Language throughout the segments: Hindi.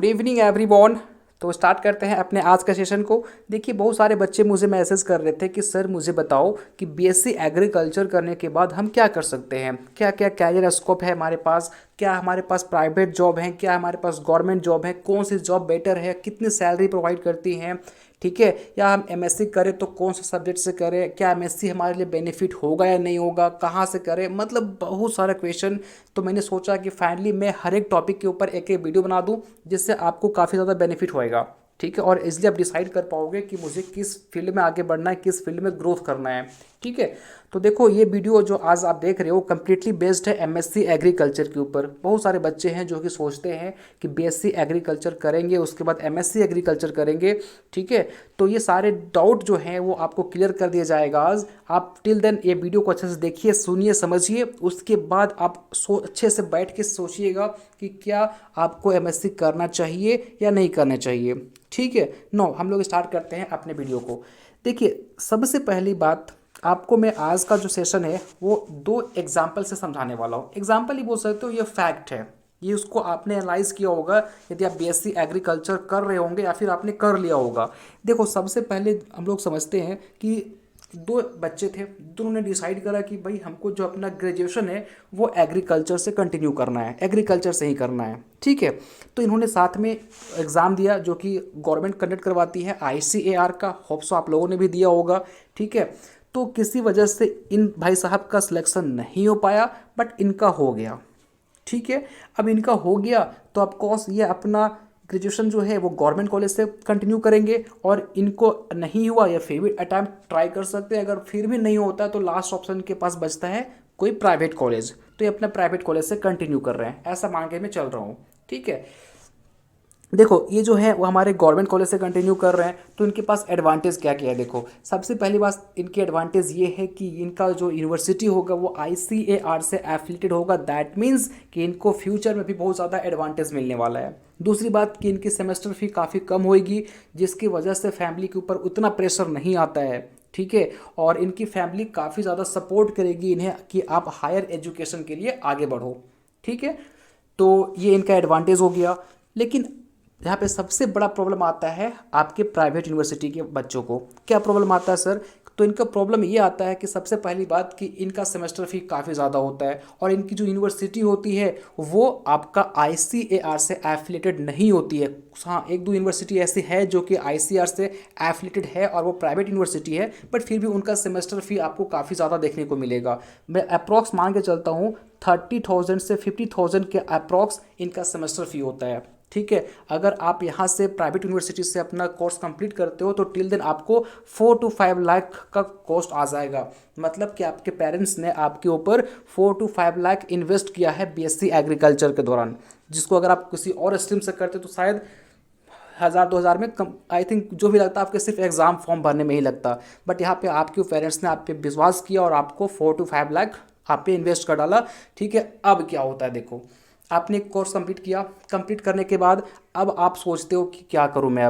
Good evening everyone. तो स्टार्ट करते हैं अपने आज का सेशन को। देखिए, बहुत सारे बच्चे मुझे मैसेज कर रहे थे कि सर मुझे बताओ कि बीएससी एग्रीकल्चर करने के बाद हम क्या कर सकते हैं, क्या क्या कैरियर स्कोप है हमारे पास, क्या हमारे पास प्राइवेट जॉब है, क्या हमारे पास गवर्नमेंट जॉब है, कौन सी जॉब बेटर है, कितनी सैलरी प्रोवाइड करती हैं, ठीक है। या हम एमएससी करें तो कौन सा सब्जेक्ट से करें, क्या एमएससी हमारे लिए बेनिफिट होगा या नहीं होगा, कहाँ से करें, मतलब बहुत सारा क्वेश्चन। तो मैंने सोचा कि फाइनली मैं हर एक टॉपिक के ऊपर एक एक वीडियो बना दूं जिससे आपको काफ़ी ज़्यादा बेनिफिट होएगा, ठीक है। और इसलिए आप डिसाइड कर पाओगे कि मुझे किस फील्ड में आगे बढ़ना है, किस फील्ड में ग्रोथ करना है, ठीक है। तो देखो, ये वीडियो जो आज आप देख रहे हो कम्प्लीटली बेस्ड है एमएससी एग्रीकल्चर के ऊपर। बहुत सारे बच्चे हैं जो कि सोचते हैं कि बीएससी एग्रीकल्चर करेंगे उसके बाद एमएससी एग्रीकल्चर करेंगे, ठीक है। तो ये सारे डाउट जो हैं वो आपको क्लियर कर दिया जाएगा आज। आप टिल देन ये वीडियो को अच्छे से देखिए, सुनिए, समझिए, उसके बाद आप अच्छे से बैठ के सोचिएगा कि क्या आपको एमएससी करना चाहिए या नहीं करना चाहिए, ठीक है। नो, हम लोग स्टार्ट करते हैं अपने वीडियो को। देखिए, सबसे पहली बात, आपको मैं आज का जो सेशन है वो दो एग्जाम्पल से समझाने वाला हूँ। एग्जाम्पल ही बोल सकते हो, ये फैक्ट है, ये उसको आपने एनालाइज किया होगा यदि आप बीएससी एग्रीकल्चर कर रहे होंगे या फिर आपने कर लिया होगा। देखो, सबसे पहले हम लोग समझते हैं कि दो बच्चे थे, दोनों ने डिसाइड करा कि भाई हमको जो अपना ग्रेजुएशन है वो एग्रीकल्चर से कंटिन्यू करना है, एग्रीकल्चर से ही करना है, ठीक है। तो इन्होंने साथ में एग्ज़ाम दिया जो कि गवर्नमेंट कंडक्ट करवाती है, आईसीएआर का। होप सो आप लोगों ने भी दिया होगा, ठीक है। तो किसी वजह से इन भाई साहब का सिलेक्शन नहीं हो पाया, बट इनका हो गया, ठीक है। अब इनका हो गया तो ऑफकोर्स ये अपना ग्रेजुएशन जो है वो गवर्नमेंट कॉलेज से कंटिन्यू करेंगे, और इनको नहीं हुआ या फिर भी अटैम्प्ट ट्राई कर सकते हैं। अगर फिर भी नहीं होता तो लास्ट ऑप्शन के पास बचता है कोई प्राइवेट कॉलेज, तो ये अपना प्राइवेट कॉलेज से कंटिन्यू कर रहे हैं, ऐसा मान के मैं चल रहा हूँ, ठीक है। देखो, ये जो है वो हमारे गवर्नमेंट कॉलेज से कंटिन्यू कर रहे हैं, तो इनके पास एडवांटेज क्या क्या है। देखो, सबसे पहली बात इनकी एडवांटेज ये है कि इनका जो यूनिवर्सिटी होगा वो आईसीएआर से एफिलेटेड होगा। दैट मीन्स कि इनको फ्यूचर में भी बहुत ज़्यादा एडवांटेज मिलने वाला है। दूसरी बात कि इनकी सेमेस्टर फी काफ़ी कम होएगी, जिसकी वजह से फैमिली के ऊपर उतना प्रेशर नहीं आता है, ठीक है। और इनकी फैमिली काफ़ी ज़्यादा सपोर्ट करेगी इन्हें कि आप हायर एजुकेशन के लिए आगे बढ़ो, ठीक है। तो ये इनका एडवांटेज हो गया। लेकिन यहाँ पे सबसे बड़ा प्रॉब्लम आता है आपके प्राइवेट यूनिवर्सिटी के बच्चों को। क्या प्रॉब्लम आता है सर? तो इनका प्रॉब्लम ये आता है कि सबसे पहली बात कि इनका सेमेस्टर फी काफ़ी ज़्यादा होता है, और इनकी जो यूनिवर्सिटी होती है वो आपका आईसीएआर से एफिलेटेड नहीं होती है। हाँ, एक दो यूनिवर्सिटी ऐसी है जो कि आईसीएआर से एफिलेटेड है और वो प्राइवेट यूनिवर्सिटी है, बट फिर भी उनका सेमेस्टर फ़ी आपको काफ़ी ज़्यादा देखने को मिलेगा। मैं अप्रॉक्स मान के चलता हूँ 30,000 से 50,000 के अप्रॉक्स इनका सेमेस्टर फ़ी होता है, ठीक है। अगर आप यहाँ से प्राइवेट यूनिवर्सिटी से अपना कोर्स कंप्लीट करते हो तो टिल देन आपको 4 to 5 लाख का कॉस्ट आ जाएगा। मतलब कि आपके पेरेंट्स ने आपके ऊपर 4 to 5 लाख इन्वेस्ट किया है बीएससी एग्रीकल्चर के दौरान, जिसको अगर आप किसी और स्ट्रीम से करते तो शायद 1,000-2,000 में कम, आई थिंक जो भी लगता है आपके सिर्फ एग्ज़ाम फॉर्म भरने में ही लगता। बट यहाँ पे आपके पेरेंट्स ने आप पे विश्वास किया और आपको 4 to 5 लाख आप पे इन्वेस्ट कर डाला, ठीक है। अब क्या होता है, देखो, आपने एक कोर्स कंप्लीट किया, कंप्लीट करने के बाद अब आप सोचते हो कि क्या करूं मैं,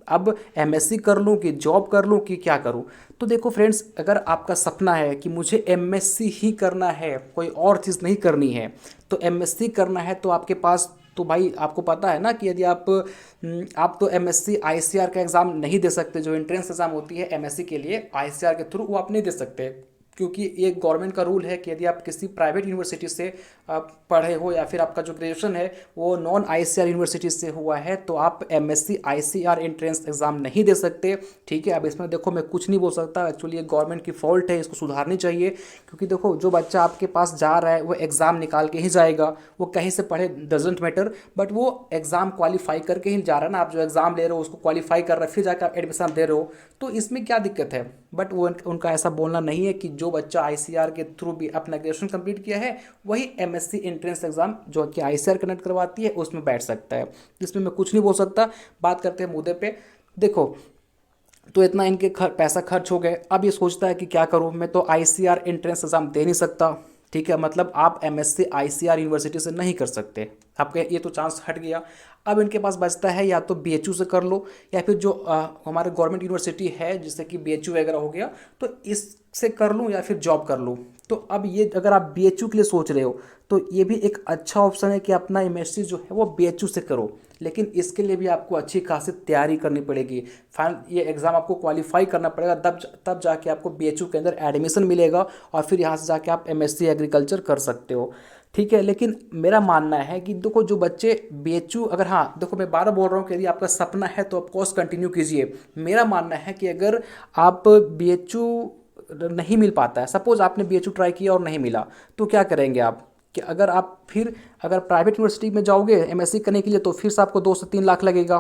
अब एमएससी कर लूं कि जॉब कर लूं कि क्या करूं। तो देखो फ्रेंड्स, अगर आपका सपना है कि मुझे एमएससी ही करना है, कोई और चीज़ नहीं करनी है, तो एमएससी करना है तो आपके पास, तो भाई आपको पता है ना कि यदि आप तो एमएससी आईसीआर का एग्ज़ाम नहीं दे सकते। जो एंट्रेंस एग्ज़ाम होती है एमएससी के लिए आईसीआर के थ्रू, वो आप नहीं दे सकते, क्योंकि ये गवर्नमेंट का रूल है कि यदि आप किसी प्राइवेट यूनिवर्सिटी से पढ़े हो या फिर आपका जो ग्रेजुएशन है वो नॉन आईसीआर यूनिवर्सिटी से हुआ है तो आप एमएससी आईसीआर एंट्रेंस एग्ज़ाम नहीं दे सकते, ठीक है। अब इसमें देखो मैं कुछ नहीं बोल सकता, एक्चुअली ये गवर्नमेंट की फॉल्ट है, इसको सुधारनी चाहिए। क्योंकि देखो, जो बच्चा आपके पास जा रहा है वो एग्ज़ाम निकाल के ही जाएगा, वो कहीं से पढ़े डजेंट मैटर, बट वो एग्ज़ाम क्वालिफाई करके ही जा रहा है ना। आप जो एग्ज़ाम ले रहे हो उसको क्वालिफाई कर रहे हैं, फिर जाकर आप एडमिशन दे रहे हो, तो इसमें क्या दिक्कत है। बट वो उनका ऐसा बोलना नहीं है कि जो बच्चा आईसीआर के थ्रू भी अपना ग्रेजुएशन कंप्लीट किया है वही एमएससी एंट्रेंस एग्जाम जो कि आईसीआर कंडक्ट करवाती है उसमें बैठ सकता है। इसमें मैं कुछ नहीं बोल सकता। बात करते हैं मुद्दे पे। देखो, तो इतना इनके पैसा खर्च हो गए, अब ये सोचता है कि क्या करूँ, मैं तो आईसीआर एंट्रेंस एग्जाम दे नहीं सकता, ठीक है। मतलब आप एमएससी आईसीआर यूनिवर्सिटी से नहीं कर सकते, आपके ये तो चांस हट गया। अब इनके पास बचता है या तो बीएचयू से कर लो, या फिर जो हमारे गवर्नमेंट यूनिवर्सिटी है जैसे कि बीएचयू वगैरह हो गया, तो इससे कर लूँ या फिर जॉब कर लूँ। तो अब ये अगर आप BHU के लिए सोच रहे हो तो ये भी एक अच्छा ऑप्शन है कि अपना MSc जो है वो BHU से करो, लेकिन इसके लिए भी आपको अच्छी खासी तैयारी करनी पड़ेगी। फाइनल ये एग्ज़ाम आपको क्वालिफाई करना पड़ेगा, तब जाके आपको BHU के अंदर एडमिशन मिलेगा और फिर यहाँ से जाके आप MSc एग्रीकल्चर कर सकते हो, ठीक है। लेकिन मेरा मानना है कि देखो जो बच्चे BHU, अगर हाँ देखो मैं बार बोल रहा हूँ कि यदि आपका सपना है तो आप कोर्स कंटिन्यू कीजिए। मेरा मानना है कि अगर आप BHU नहीं मिल पाता है, सपोज आपने BHU ट्राई किया और नहीं मिला, तो क्या करेंगे आप कि अगर आप फिर अगर प्राइवेट यूनिवर्सिटी में जाओगे MSc करने के लिए तो फिर से आपको 2 से 3 लाख लगेगा,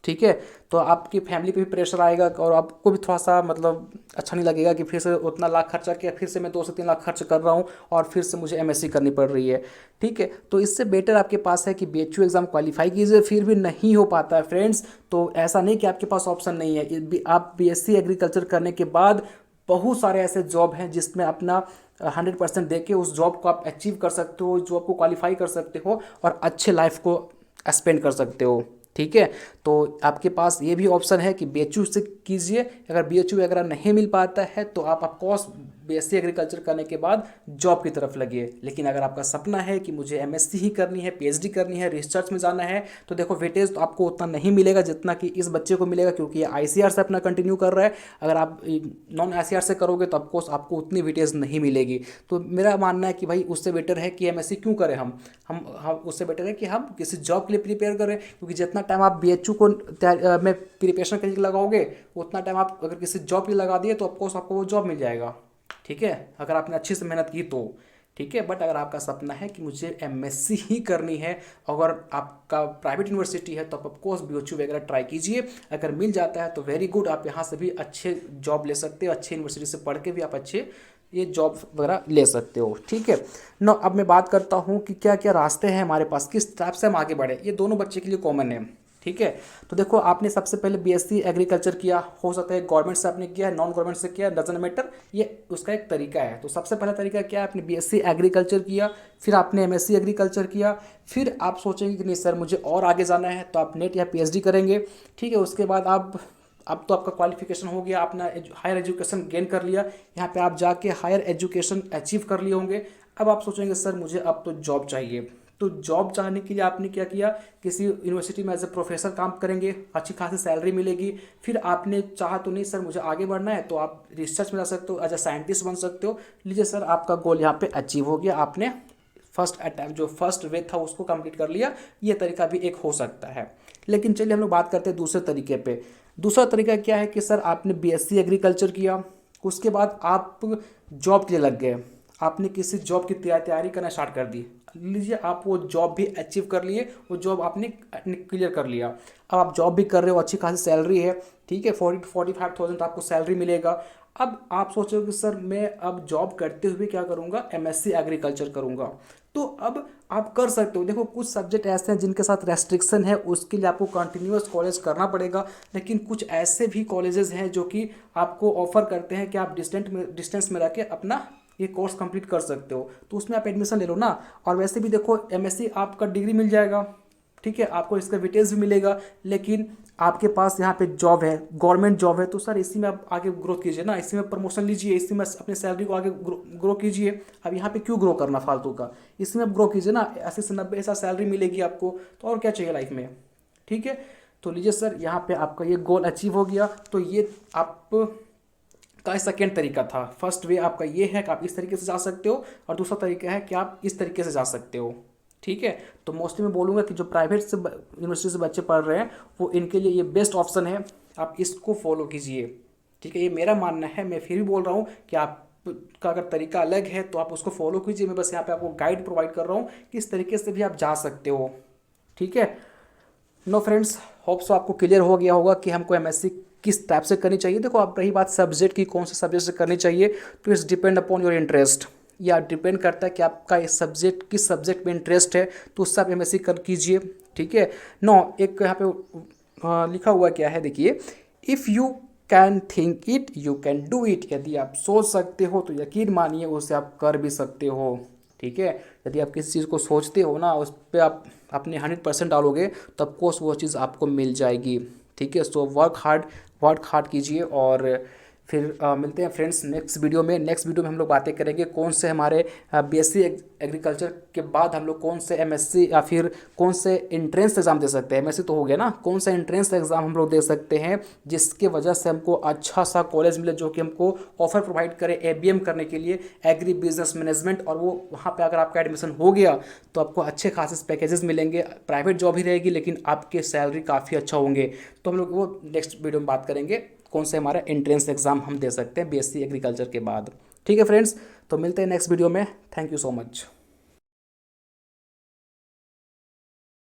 ठीक है। तो आपकी फैमिली पे भी प्रेशर आएगा और आपको भी थोड़ा सा मतलब अच्छा नहीं लगेगा कि फिर से उतना लाख खर्चा किया, फिर से मैं 2 से 3 लाख खर्च कर रहा हूँ और फिर से मुझे MSc करनी पड़ रही है, ठीक है। तो इससे बेटर आपके पास है कि BHU एग्ज़ाम क्वालिफाई कीजिए। फिर भी नहीं हो पाता है फ्रेंड्स, तो ऐसा नहीं कि आपके पास ऑप्शन नहीं है। आप BSc एग्रीकल्चर करने के बाद बहुत सारे ऐसे जॉब हैं जिसमें अपना 100% दे के उस जॉब को आप अचीव कर सकते हो, जॉब को क्वालिफाई कर सकते हो और अच्छे लाइफ को स्पेंड कर सकते हो, ठीक है। तो आपके पास ये भी ऑप्शन है कि BHU से कीजिए। अगर BHU वगैरह नहीं मिल पाता है तो आप ऑफकोर्स BSc एग्रीकल्चर करने के बाद जॉब की तरफ लगिए। लेकिन अगर आपका सपना है कि मुझे MSc ही करनी है, PhD करनी है, रिसर्च में जाना है, तो देखो वेटेज तो आपको उतना नहीं मिलेगा जितना कि इस बच्चे को मिलेगा, क्योंकि ये ICAR से अपना कंटिन्यू कर रहा है। अगर आप नॉन ICAR से करोगे तो ऑफकोर्स आपको उतनी वेटेज नहीं मिलेगी। तो मेरा मानना है कि भाई उससे बेटर है कि MSc क्यों करें हम उससे बेटर है कि हम किसी जॉब के लिए प्रिपेयर करें, क्योंकि जितना टाइम आप BHU को में प्रिपरेशन करने के लिए लगाओगे उतना टाइम आप अगर किसी जॉब के लिए लगा दिए तो ऑफकोर्स आपको वो जॉब मिल जाएगा, ठीक है, अगर आपने अच्छी से मेहनत की तो, ठीक है। बट अगर आपका सपना है कि मुझे MSc ही करनी है, अगर आपका प्राइवेट यूनिवर्सिटी है तो आप ऑफकोर्स BHU वगैरह ट्राई कीजिए। अगर मिल जाता है तो वेरी गुड, आप यहाँ से भी अच्छे जॉब ले सकते हो, अच्छे यूनिवर्सिटी से पढ़ के भी आप अच्छे ये जॉब वगैरह ले सकते हो, ठीक है। नो अब मैं बात करता हूँ कि क्या क्या रास्ते हैं हमारे पास, किस टाइप से हम आगे बढ़े। ये दोनों बच्चे के लिए कॉमन है, ठीक है। तो देखो आपने सबसे पहले BSc एग्रीकल्चर किया, हो सकता है गवर्नमेंट से आपने किया है, नॉन गवर्नमेंट से किया, डजन मैटर, ये उसका एक तरीका है। तो सबसे पहला तरीका क्या है, आपने BSc एग्रीकल्चर किया, फिर आपने MSc एग्रीकल्चर किया, फिर आप सोचेंगे कि नहीं सर मुझे और आगे जाना है तो आप नेट या PhD करेंगे, ठीक है। उसके बाद आप अब तो आपका क्वालिफिकेशन हो गया, आपने हायर एजुकेशन गेन कर लिया, यहाँ पे आप जाके हायर एजुकेशन अचीव कर लिए होंगे। अब आप सोचेंगे सर मुझे अब तो जॉब चाहिए, तो जॉब चाहने के लिए आपने क्या किया, किसी यूनिवर्सिटी में एज ए प्रोफेसर काम करेंगे, अच्छी खासी सैलरी मिलेगी। फिर आपने चाहा तो नहीं सर मुझे आगे बढ़ना है तो आप रिसर्च में जा सकते हो, एज ए साइंटिस्ट बन सकते हो। लीजिए सर आपका गोल यहाँ पे अचीव हो गया, आपने फर्स्ट अटैम्प्ट जो फर्स्ट वे था उसको कंप्लीट कर लिया। ये तरीका भी एक हो सकता है। लेकिन चलिए हम लोग बात करते हैं दूसरे तरीके पे। दूसरा तरीका क्या है कि सर आपने BSc एग्रीकल्चर किया, उसके बाद आप जॉब के लिए लग गए, आपने किसी जॉब की तैयारी करना स्टार्ट कर दी। लीजिए आप वो जॉब भी अचीव कर लिए, वो जॉब आपने क्लियर कर लिया, अब आप जॉब भी कर रहे हो, अच्छी खासी सैलरी है, ठीक है, 40-45,000 आपको सैलरी मिलेगा। अब आप सोचोगे कि सर मैं अब जॉब करते हुए क्या करूँगा, MSc एग्रीकल्चर करूँगा। तो अब आप कर सकते हो। देखो कुछ सब्जेक्ट ऐसे हैं जिनके साथ रेस्ट्रिक्शन है, उसके लिए आपको कंटिन्यूअस कॉलेज करना पड़ेगा। लेकिन कुछ ऐसे भी कॉलेजेस हैं जो कि आपको ऑफर करते हैं कि आप डिस्टेंस में रह के अपना ये कोर्स कंप्लीट कर सकते हो, तो उसमें आप एडमिशन ले लो ना। और वैसे भी देखो MSc आपका डिग्री मिल जाएगा, ठीक है, आपको इसका डिटेल्स भी मिलेगा, लेकिन आपके पास यहाँ पे जॉब है, गवर्नमेंट जॉब है, तो सर इसी में आप आगे ग्रोथ कीजिए ना, इसी में प्रमोशन लीजिए, इसी में अपने सैलरी को आगे ग्रो कीजिए। अब यहाँ पे क्यों ग्रो करना फालतू का, इसमें आप ग्रो कीजिए ना, 80 से 90 ऐसा सैलरी मिलेगी आपको, तो और क्या चाहिए लाइफ में, ठीक है। तो लीजिए सर यहाँ पे आपका ये गोल अचीव हो गया। तो ये आप का सेकेंड तरीका था। फर्स्ट वे आपका ये है कि आप इस तरीके से जा सकते हो, और दूसरा तरीका है कि आप इस तरीके से जा सकते हो, ठीक है। तो मोस्टली मैं बोलूँगा कि जो प्राइवेट से यूनिवर्सिटी से बच्चे पढ़ रहे हैं वो इनके लिए ये बेस्ट ऑप्शन है, आप इसको फॉलो कीजिए, ठीक है। ये मेरा मानना है, मैं फिर भी बोल रहा हूँ कि आप का अगर तरीका अलग है तो आप उसको फॉलो कीजिए। मैं बस यहाँ पे आपको गाइड प्रोवाइड कर रहा हूँ कि इस तरीके से भी आप जा सकते हो, ठीक है। नो फ्रेंड्स, होप सो आपको क्लियर हो गया होगा कि हमको MSc किस टाइप से करनी चाहिए। देखो आप रही बात सब्जेक्ट की, कौन से सब्जेक्ट से करनी चाहिए, तो it's depend upon your interest, या डिपेंड करता है कि आपका इस सब्जेक्ट किस सब्जेक्ट में इंटरेस्ट है, तो उससे आप MSc कर कीजिए, ठीक है। नो एक यहाँ पे लिखा हुआ क्या है, देखिए, if you can think it you can do it. यदि आप सोच सकते हो तो यकीन मानिए उसे आप कर भी सकते हो, ठीक है। यदि आप किसी चीज़ को सोचते हो ना, उस पर आप अपने 100% डालोगे तो ऑफकोर्स वो चीज़ आपको मिल जाएगी, ठीक है। सो वर्क हार्ड कीजिए और फिर मिलते हैं फ्रेंड्स नेक्स्ट वीडियो में। नेक्स्ट वीडियो में हम लोग बातें करेंगे कौन से हमारे बीएससी एग्रीकल्चर के बाद हम लोग कौन से एमएससी या फिर कौन से एंट्रेंस एग्ज़ाम दे सकते हैं। एमएससी तो हो गया ना, कौन सा एंट्रेंस एग्ज़ाम हम लोग दे सकते हैं जिसके वजह से हमको अच्छा सा कॉलेज मिले जो कि हमको ऑफर प्रोवाइड करे एबीएम करने के लिए, एग्री बिजनेस मैनेजमेंट। और वो वहाँ पे अगर आपका एडमिशन हो गया तो आपको अच्छे खासे पैकेजेस मिलेंगे, प्राइवेट जॉब ही रहेगी लेकिन आपके सैलरी काफ़ी अच्छा होंगे। तो हम लोग वो नेक्स्ट वीडियो में बात करेंगे कौन से हमारा एंट्रेंस एग्ज़ाम हम दे सकते हैं बीएससी एग्रीकल्चर के बाद। ठीक है फ्रेंड्स, तो मिलते हैं नेक्स्ट वीडियो में। Thank you so much.